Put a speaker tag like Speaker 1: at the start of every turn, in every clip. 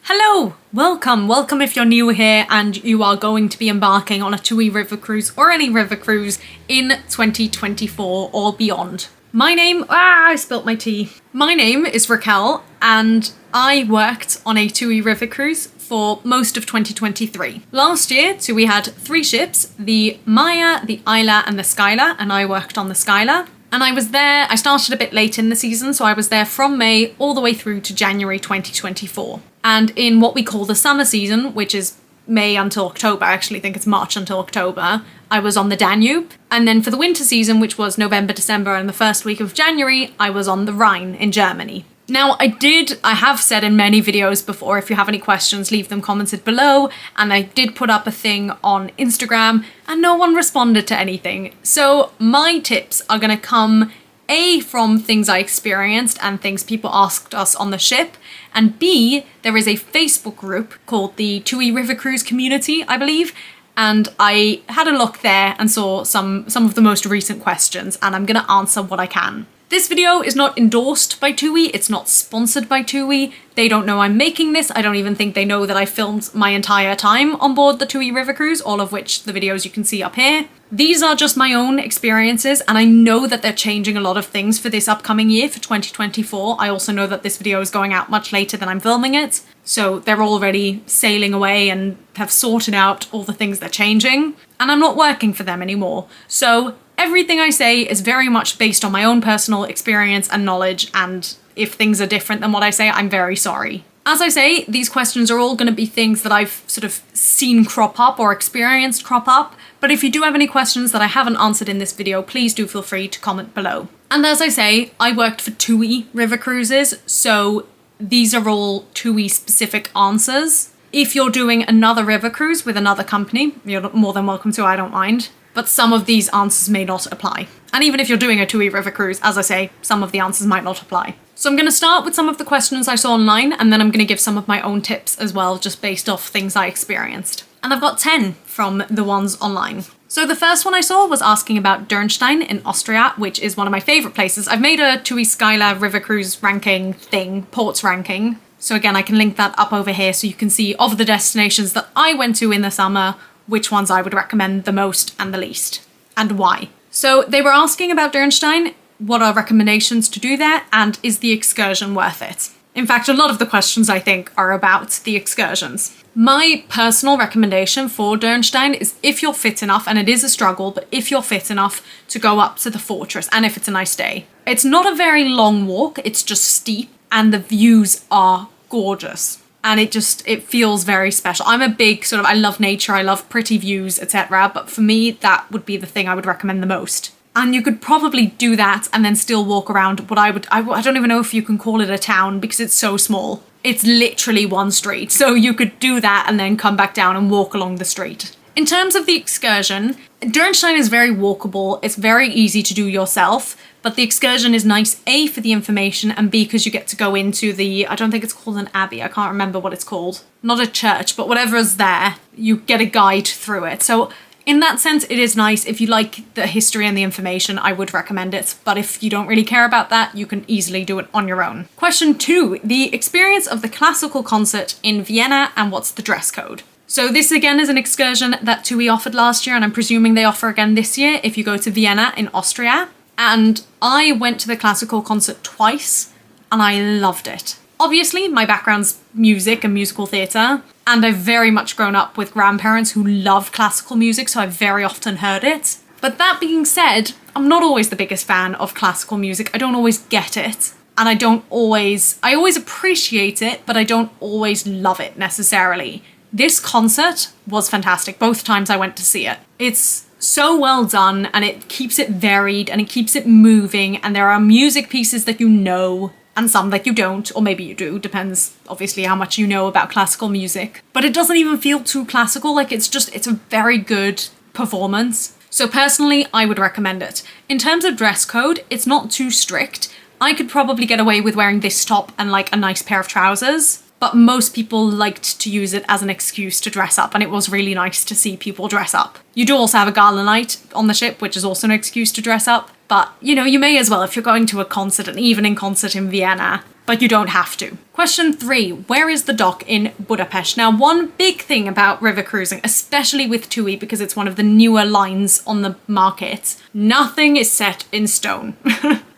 Speaker 1: Hello! Welcome if you're new here and you are going to be embarking on a TUI river cruise or any river cruise in 2024 or beyond. I spilt my tea. My name is Raquel and I worked on a TUI river cruise for most of 2023. Last year, TUI had 3 ships, the Maya, the Isla and the Skyla, and I worked on the Skyla. And I was there, I started a bit late in the season, so I was there from May all the way through to January 2024. And in what we call the summer season, which is May until October, I actually think it's March until October, I was on the Danube. And then for the winter season, which was November, December, and the first week of January, I was on the Rhine in Germany. Now, I have said in many videos before, if you have any questions, leave them commented below, and I did put up a thing on Instagram, and no one responded to anything. So my tips are gonna come A, from things I experienced and things people asked us on the ship, and B, there is a Facebook group called the TUI River Cruise Community, I believe, and I had a look there and saw some of the most recent questions, and I'm gonna answer what I can. This video is not endorsed by TUI, it's not sponsored by TUI, they don't know I'm making this, I don't even think they know that I filmed my entire time on board the TUI River Cruise, all of which the videos you can see up here. These are just my own experiences, and I know that they're changing a lot of things for this upcoming year, for 2024. I also know that this video is going out much later than I'm filming it, so they're already sailing away and have sorted out all the things they're changing, and I'm not working for them anymore. So everything I say is very much based on my own personal experience and knowledge, and if things are different than what I say, I'm very sorry. As I say, these questions are all going to be things that I've sort of seen crop up or experienced crop up, but if you do have any questions that I haven't answered in this video, please do feel free to comment below. And as I say, I worked for TUI River Cruises, so these are all TUI specific answers. If you're doing another river cruise with another company, you're more than welcome to, I don't mind. But some of these answers may not apply. And even if you're doing a TUI river cruise, as I say, some of the answers might not apply. So I'm going to start with some of the questions I saw online, and then I'm going to give some of my own tips as well, just based off things I experienced. And I've got 10 from the ones online. So the first one I saw was asking about Dürnstein in Austria, which is one of my favourite places. I've made a TUI Skyla river cruise ranking thing, ports ranking. So again, I can link that up over here so you can see of the destinations that I went to in the summer, which ones I would recommend the most and the least, and why. So they were asking about Dürnstein, what are recommendations to do there, and is the excursion worth it? In fact, a lot of the questions I think are about the excursions. My personal recommendation for Dürnstein is if you're fit enough, and it is a struggle, but if you're fit enough to go up to the fortress, and if it's a nice day. It's not a very long walk, it's just steep, and the views are gorgeous. And it feels very special. I'm a big I love nature, I love pretty views, etc. But for me, that would be the thing I would recommend the most. And you could probably do that and then still walk around what I don't even know if you can call it a town because it's so small. It's literally one street. So you could do that and then come back down and walk along the street. In terms of the excursion, Dürnstein is very walkable. It's very easy to do yourself. But the excursion is nice, A, for the information, and B, because you get to go into I don't think it's called an abbey, I can't remember what it's called. Not a church, but whatever's there, you get a guide through it. So in that sense, it is nice. If you like the history and the information, I would recommend it. But if you don't really care about that, you can easily do it on your own. Question 2, the experience of the classical concert in Vienna and what's the dress code? So this again is an excursion that TUI offered last year, and I'm presuming they offer again this year if you go to Vienna in Austria. And I went to the classical concert twice, and I loved it. Obviously, my background's music and musical theatre, and I've very much grown up with grandparents who love classical music, so I've very often heard it. But that being said, I'm not always the biggest fan of classical music. I don't always get it, and I always appreciate it, but I don't always love it necessarily. This concert was fantastic, both times I went to see it. It's so well done, and it keeps it varied and it keeps it moving, and there are music pieces that you know and some that you don't, or maybe you do, depends obviously how much you know about classical music, but it doesn't even feel too classical. Like it's a very good performance. So personally, I would recommend it. In terms of dress code, it's not too strict. I could probably get away with wearing this top and like a nice pair of trousers, but most people liked to use it as an excuse to dress up, and it was really nice to see people dress up. You do also have a gala night on the ship, which is also an excuse to dress up, but you know, you may as well if you're going to a concert, an evening concert in Vienna. but you don't have to. Question 3, where is the dock in Budapest? Now, one big thing about river cruising, especially with TUI, because it's one of the newer lines on the market, nothing is set in stone.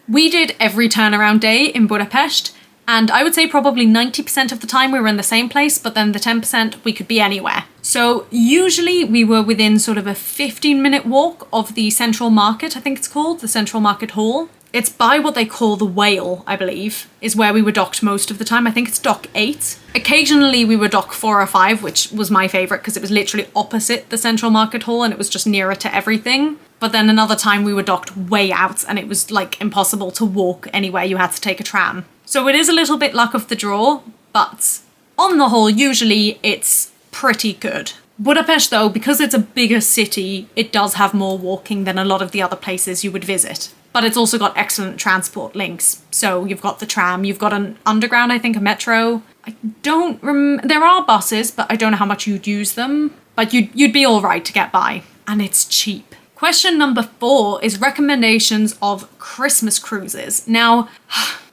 Speaker 1: We did every turnaround day in Budapest, and I would say probably 90% of the time we were in the same place, but then the 10% we could be anywhere. So usually we were within sort of a 15-minute walk of the Central Market, I think it's called, the Central Market Hall. It's by what they call the Whale, I believe, is where we were docked most of the time. I think it's dock 8. Occasionally we were dock 4 or 5, which was my favourite because it was literally opposite the Central Market Hall and it was just nearer to everything. But then another time we were docked way out and it was like impossible to walk anywhere. You had to take a tram. So it is a little bit luck of the draw, but on the whole, usually it's pretty good. Budapest, though, because it's a bigger city, it does have more walking than a lot of the other places you would visit. But it's also got excellent transport links. So you've got the tram, you've got an underground, I think, a metro. I don't there are buses, but I don't know how much you'd use them. But you'd be all right to get by. And it's cheap. Question number 4 is recommendations of Christmas cruises. Now,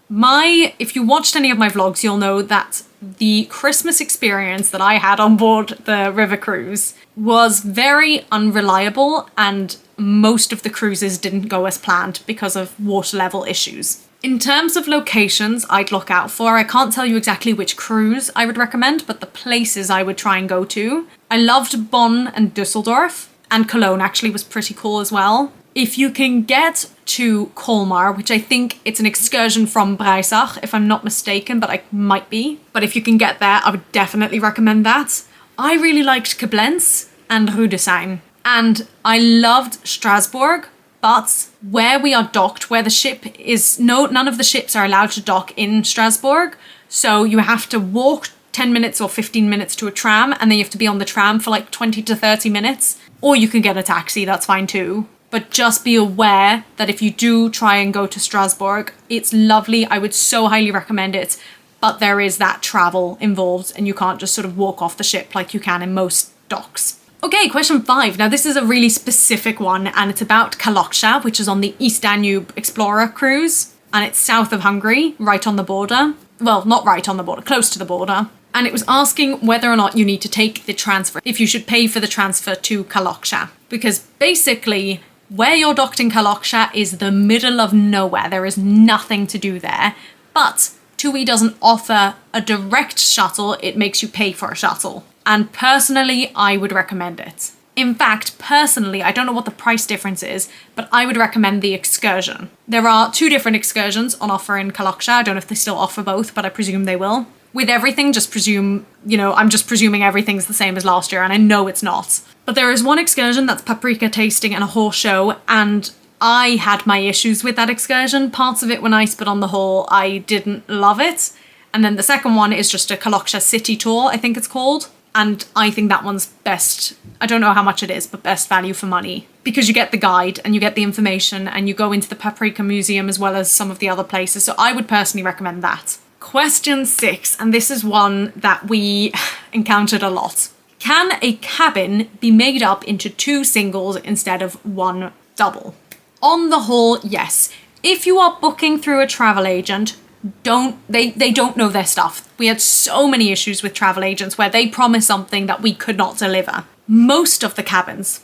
Speaker 1: if you watched any of my vlogs, you'll know that the Christmas experience that I had on board the river cruise was very unreliable and most of the cruises didn't go as planned because of water level issues. In terms of locations I'd look out for, I can't tell you exactly which cruise I would recommend, but the places I would try and go to. I loved Bonn and Düsseldorf, and Cologne actually was pretty cool as well. If you can get to Colmar, which I think it's an excursion from Breisach, if I'm not mistaken, but I might be. But if you can get there, I would definitely recommend that. I really liked Koblenz and Rüdesheim. And I loved Strasbourg, but where we are docked, where the ship is, none of the ships are allowed to dock in Strasbourg. So you have to walk 10 minutes or 15 minutes to a tram, and then you have to be on the tram for like 20 to 30 minutes. Or you can get a taxi, that's fine too. But just be aware that if you do try and go to Strasbourg, it's lovely. I would so highly recommend it. But there is that travel involved and you can't just sort of walk off the ship like you can in most docks. Okay, question 5. Now this is a really specific one and it's about Kalocsa, which is on the East Danube Explorer cruise. And it's south of Hungary, right on the border. Well, not right on the border, close to the border. And it was asking whether or not you need to take the transfer, if you should pay for the transfer to Kalocsa. Because basically, where you're docked in Kalocsa is the middle of nowhere. There is nothing to do there. But TUI doesn't offer a direct shuttle, it makes you pay for a shuttle. And personally, I would recommend it. In fact, personally, I don't know what the price difference is, but I would recommend the excursion. There are 2 different excursions on offer in Kalocsa. I don't know if they still offer both, but I presume they will. With everything, just presume, I'm just presuming everything's the same as last year, and I know it's not. But there is one excursion that's paprika tasting and a horse show, and I had my issues with that excursion. Parts of it were nice, but on the whole, I didn't love it. And then the second one is just a Kalocsa city tour, I think it's called. And I think that one's best, I don't know how much it is, but best value for money. Because you get the guide and you get the information and you go into the Paprika Museum as well as some of the other places. So I would personally recommend that. Question 6, and this is one that we encountered a lot. Can a cabin be made up into 2 singles instead of 1 double? On the whole, yes. If you are booking through a travel agent, they don't know their stuff. We had so many issues with travel agents where they promise something that we could not deliver. Most of the cabins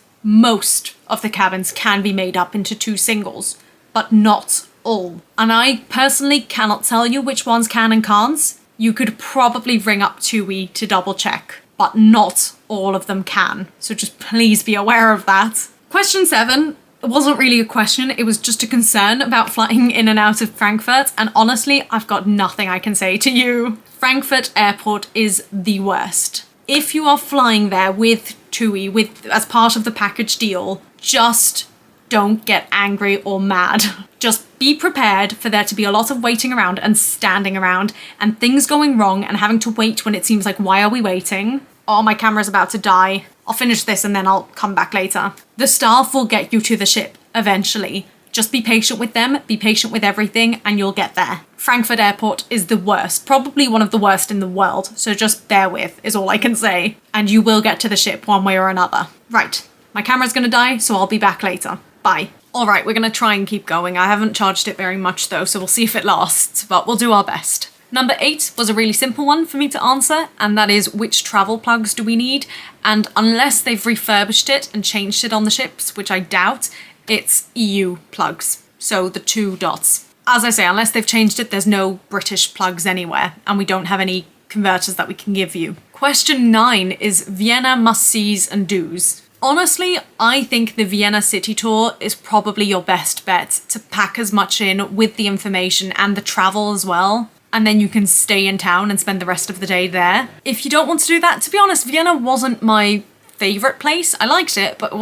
Speaker 1: can be made up into 2 singles, but not all. And I personally cannot tell you which ones can and can't. You could probably ring up TUI to double check, but not all of them can. So just please be aware of that. Question 7. It wasn't really a question, it was just a concern about flying in and out of Frankfurt, and honestly, I've got nothing I can say to you. Frankfurt Airport is the worst. If you are flying there with TUI, as part of the package deal, just don't get angry or mad. Just be prepared for there to be a lot of waiting around and standing around, and things going wrong and having to wait when it seems like, why are we waiting? Oh, my camera's about to die. I'll finish this and then I'll come back later. The staff will get you to the ship eventually. Just be patient with them, be patient with everything, and you'll get there. Frankfurt Airport is the worst, probably one of the worst in the world, so just bear with, is all I can say. And you will get to the ship one way or another. Right, my camera's gonna die, so I'll be back later. Bye. Alright, we're gonna try and keep going. I haven't charged it very much though, so we'll see if it lasts, but we'll do our best. Number 8 was a really simple one for me to answer, and that is which travel plugs do we need? And unless they've refurbished it and changed it on the ships, which I doubt, it's EU plugs. So the 2 dots. As I say, unless they've changed it, there's no British plugs anywhere, and we don't have any converters that we can give you. Question 9 is Vienna must-sees and do's. Honestly, I think the Vienna city tour is probably your best bet to pack as much in with the information and the travel as well. And then you can stay in town and spend the rest of the day there. If you don't want to do that, to be honest, Vienna wasn't my favourite place. I liked it, but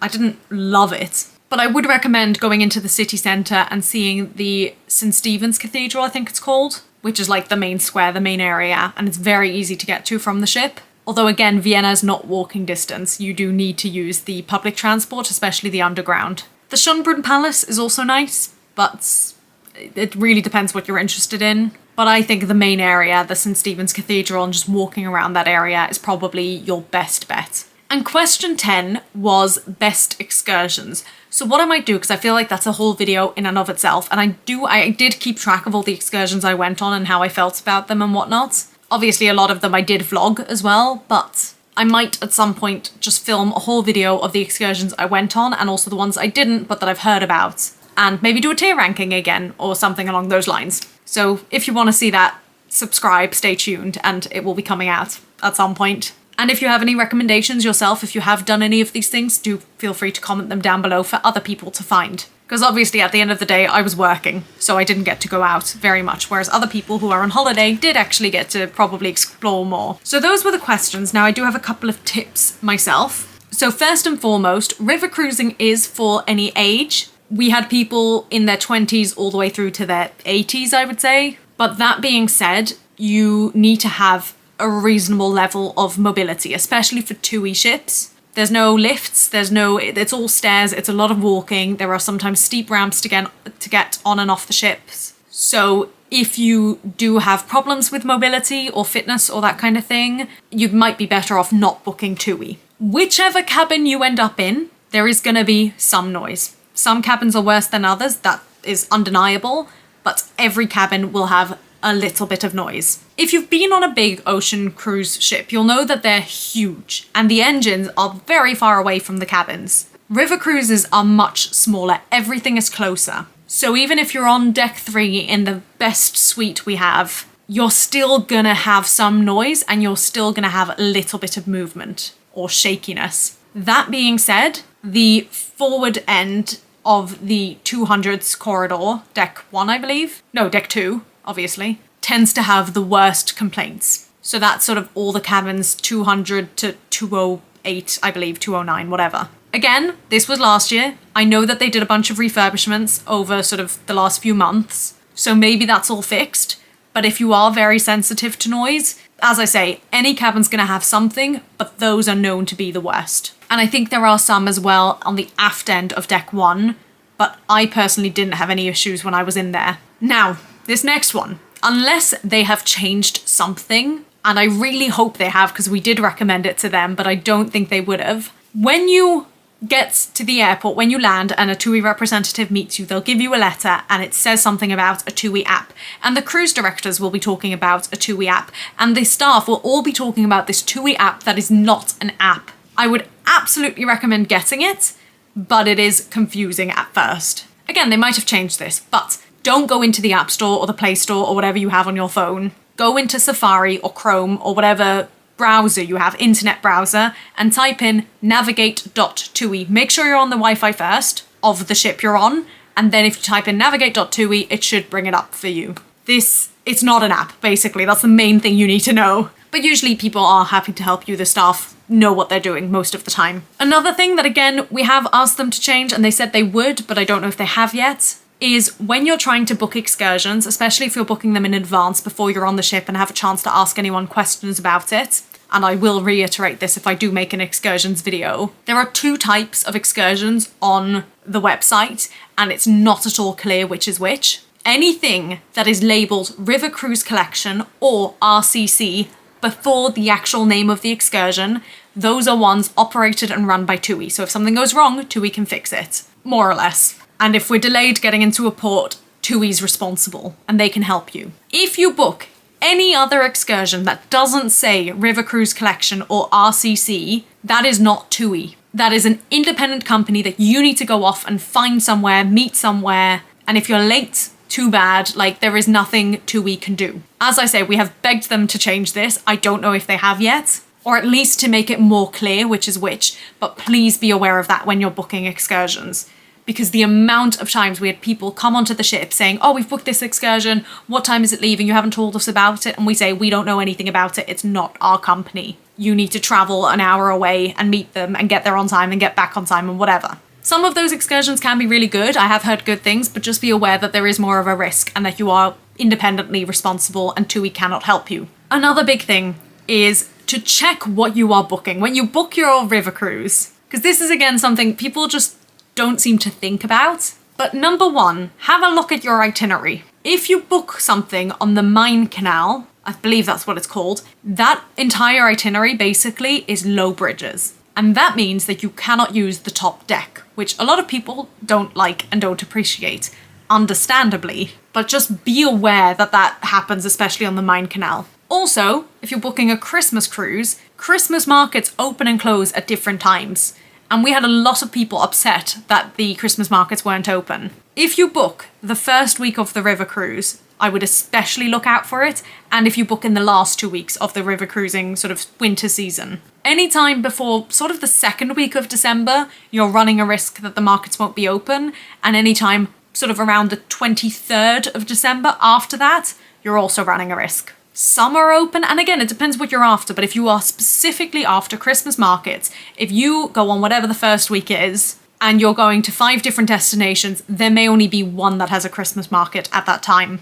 Speaker 1: I didn't love it. But I would recommend going into the city centre and seeing the St. Stephen's Cathedral, I think it's called, which is like the main square, the main area, and it's very easy to get to from the ship. Although again, Vienna is not walking distance. You do need to use the public transport, especially the underground. The Schönbrunn Palace is also nice, but it really depends what you're interested in. But I think the main area, the St. Stephen's Cathedral, and just walking around that area is probably your best bet. And question 10 was best excursions. So what I might do, because I feel like that's a whole video in and of itself, and I did keep track of all the excursions I went on and how I felt about them and whatnot. Obviously a lot of them I did vlog as well, but I might at some point just film a whole video of the excursions I went on and also the ones I didn't but that I've heard about. And maybe do a tier ranking again or something along those lines. So if you want to see that, subscribe, stay tuned, and it will be coming out at some point. And if you have any recommendations yourself, if you have done any of these things, do feel free to comment them down below for other people to find. Because obviously at the end of the day, I was working, so I didn't get to go out very much, whereas other people who are on holiday did actually get to probably explore more. So those were the questions. Now I do have a couple of tips myself. So first and foremost, river cruising is for any age. We had people in their 20s all the way through to their 80s, I would say. But that being said, you need to have a reasonable level of mobility, especially for TUI ships. There's no lifts, it's all stairs, it's a lot of walking. There are sometimes steep ramps to get on and off the ships. So if you do have problems with mobility or fitness or that kind of thing, you might be better off not booking TUI. Whichever cabin you end up in, there is going to be some noise. Some cabins are worse than others, that is undeniable, but every cabin will have a little bit of noise. If you've been on a big ocean cruise ship, you'll know that they're huge and the engines are very far away from the cabins. River cruises are much smaller, everything is closer. So even if you're on deck 3 in the best suite we have, you're still gonna have some noise and you're still gonna have a little bit of movement or shakiness. That being said, the forward end of the 200s corridor, deck 1 I believe, no, deck 2, obviously, tends to have the worst complaints. So that's sort of all the cabins 200 to 208, I believe, 209, whatever. Again, this was last year. I know that they did a bunch of refurbishments over sort of the last few months, so maybe that's all fixed. But if you are very sensitive to noise, as I say, any cabin's gonna have something, but those are known to be the worst. And I think there are some as well on the aft end of deck 1, but I personally didn't have any issues when I was in there. Now, this next one, unless they have changed something, and I really hope they have because we did recommend it to them, but I don't think they would have. When you get to the airport, when you land and a TUI representative meets you, they'll give you a letter and it says something about a TUI app. And the cruise directors will be talking about a TUI app, and the staff will all be talking about this TUI app that is not an app. I would absolutely recommend getting it, but it is confusing at first. Again, they might have changed this, but don't go into the App Store or the Play Store or whatever you have on your phone. Go into Safari or Chrome or whatever browser you have, internet browser, and type in navigate.tui. Make sure you're on the Wi-Fi first of the ship you're on, and then if you type in navigate.tui, it should bring it up for you. It's not an app, basically. That's the main thing you need to know. But usually people are happy to help you. The staff know what they're doing most of the time. Another thing that, again, we have asked them to change, and they said they would, but I don't know if they have yet, is when you're trying to book excursions, especially if you're booking them in advance before you're on the ship and have a chance to ask anyone questions about it, and I will reiterate this if I do make an excursions video, there are 2 types of excursions on the website, and it's not at all clear which is which. Anything that is labelled River Cruise Collection or RCC before the actual name of the excursion, those are ones operated and run by TUI. So if something goes wrong, TUI can fix it, more or less. And if we're delayed getting into a port, TUI's responsible and they can help you. If you book any other excursion that doesn't say River Cruise Collection or RCC, that is not TUI. That is an independent company that you need to go off and find somewhere, meet somewhere, and if you're late, too bad, like there is nothing TUI can do. As I say, we have begged them to change this. I don't know if they have yet, or at least to make it more clear which is which, but please be aware of that when you're booking excursions. Because the amount of times we had people come onto the ship saying, oh, we've booked this excursion, what time is it leaving? You haven't told us about it. And we say, we don't know anything about it. It's not our company. You need to travel an hour away and meet them and get there on time and get back on time and whatever. Some of those excursions can be really good. I have heard good things, but just be aware that there is more of a risk and that you are independently responsible and TUI cannot help you. Another big thing is to check what you are booking. When you book your river cruise, because this is again something people just don't seem to think about. But number one, have a look at your itinerary. If you book something on the Main Canal, I believe that's what it's called, that entire itinerary basically is low bridges. And that means that you cannot use the top deck, which a lot of people don't like and don't appreciate, understandably. But just be aware that that happens, especially on the Main Canal. Also, if you're booking a Christmas cruise, Christmas markets open and close at different times. And we had a lot of people upset that the Christmas markets weren't open. If you book the first week of the river cruise, I would especially look out for it. And if you book in the last 2 weeks of the river cruising sort of winter season. Anytime before sort of the second week of December, you're running a risk that the markets won't be open. And anytime sort of around the 23rd of December after that, you're also running a risk. Some are open, and again, it depends what you're after, but if you are specifically after Christmas markets, if you go on whatever the first week is, and you're going to 5 different destinations, there may only be one that has a Christmas market at that time.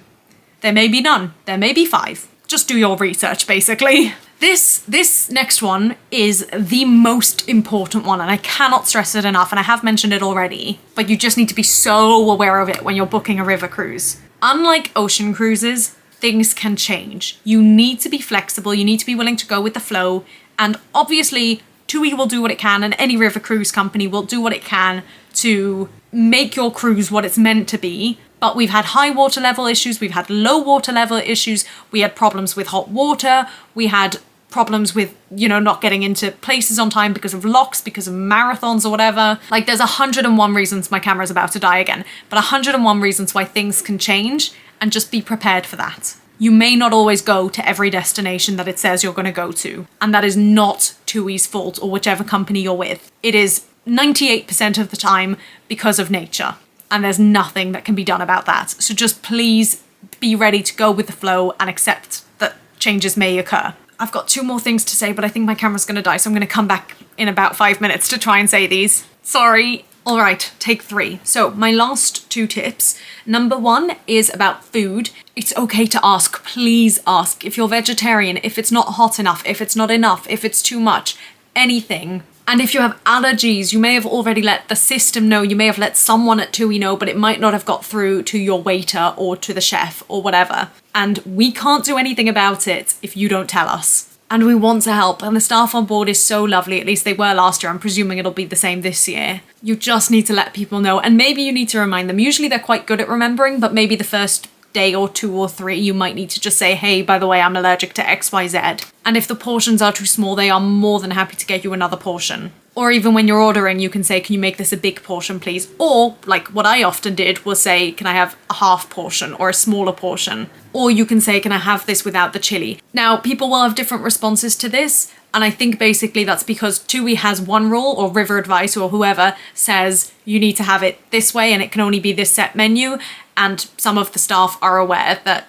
Speaker 1: There may be none, there may be 5. Just do your research, basically. This next one is the most important one, and I cannot stress it enough, and I have mentioned it already, but you just need to be so aware of it when you're booking a river cruise. Unlike ocean cruises, things can change. You need to be flexible, you need to be willing to go with the flow, and obviously TUI will do what it can, and any river cruise company will do what it can to make your cruise what it's meant to be. But we've had high water level issues, we've had low water level issues, we had problems with hot water, we had problems with, not getting into places on time because of locks, because of marathons or whatever. Like, there's 101 reasons my camera's about to die again, but 101 reasons why things can change, and just be prepared for that. You may not always go to every destination that it says you're going to go to, and that is not TUI's fault or whichever company you're with. It is 98% of the time because of nature, and there's nothing that can be done about that. So just please be ready to go with the flow and accept that changes may occur. I've got 2 more things to say, but I think my camera's going to die, so I'm going to come back in about 5 minutes to try and say these. Sorry. All right, take 3. So my last 2 tips. Number 1 is about food. It's okay to ask, please ask. If you're vegetarian, if it's not hot enough, if it's not enough, if it's too much, anything. And if you have allergies, you may have already let the system know, you may have let someone at TUI know, but it might not have got through to your waiter or to the chef or whatever. And we can't do anything about it if you don't tell us. And we want to help, and the staff on board is so lovely, at least they were last year, I'm presuming it'll be the same this year. You just need to let people know, and maybe you need to remind them. Usually they're quite good at remembering, but maybe the first day or 2 or 3 you might need to just say, hey, by the way, I'm allergic to XYZ. And if the portions are too small, they are more than happy to get you another portion. Or even when you're ordering, you can say, can you make this a big portion, please? Or, like what I often did, was say, can I have a half portion or a smaller portion? Or you can say, can I have this without the chili? Now, people will have different responses to this, and I think basically that's because TUI has one rule, or River Advice or whoever says you need to have it this way and it can only be this set menu, and some of the staff are aware that,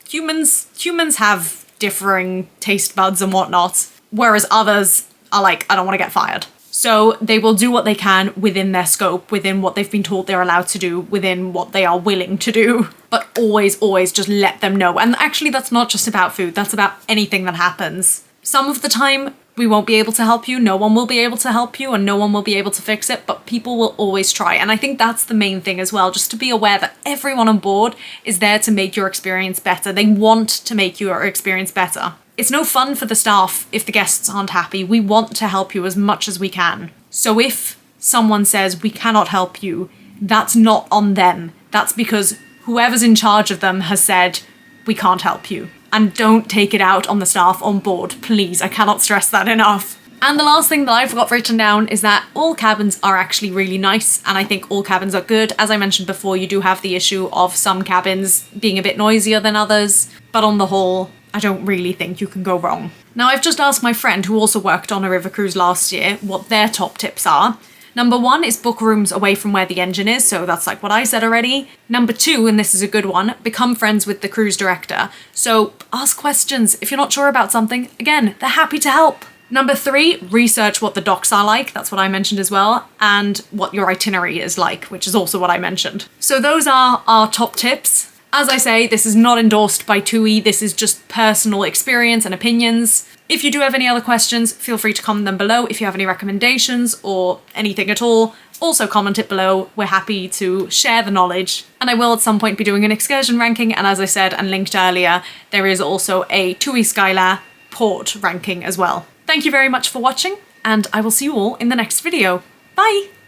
Speaker 1: humans have differing taste buds and whatnot, whereas others are like, I don't want to get fired. So they will do what they can within their scope, within what they've been told they're allowed to do, within what they are willing to do. But always, always just let them know. And actually, that's not just about food. That's about anything that happens. Some of the time, we won't be able to help you. No one will be able to help you and no one will be able to fix it. But people will always try. And I think that's the main thing as well. Just to be aware that everyone on board is there to make your experience better. They want to make your experience better. It's no fun for the staff if the guests aren't happy. We want to help you as much as we can. So if someone says we cannot help you, that's not on them. That's because whoever's in charge of them has said, we can't help you. And don't take it out on the staff on board, please. I cannot stress that enough. And the last thing that I've got written down is that all cabins are actually really nice, and I think all cabins are good. As I mentioned before, you do have the issue of some cabins being a bit noisier than others, but on the whole, I don't really think you can go wrong. Now, I've just asked my friend who also worked on a river cruise last year what their top tips are. Number 1 is book rooms away from where the engine is, so that's like what I said already. Number 2, and this is a good one, become friends with the cruise director. So ask questions. If you're not sure about something, again, they're happy to help. Number 3, research what the docks are like, that's what I mentioned as well, and what your itinerary is like, which is also what I mentioned. So those are our top tips. As I say, this is not endorsed by TUI, this is just personal experience and opinions. If you do have any other questions, feel free to comment them below. If you have any recommendations or anything at all, also comment it below. We're happy to share the knowledge. And I will at some point be doing an excursion ranking, and as I said and linked earlier, there is also a TUI Skylar port ranking as well. Thank you very much for watching, and I will see you all in the next video. Bye!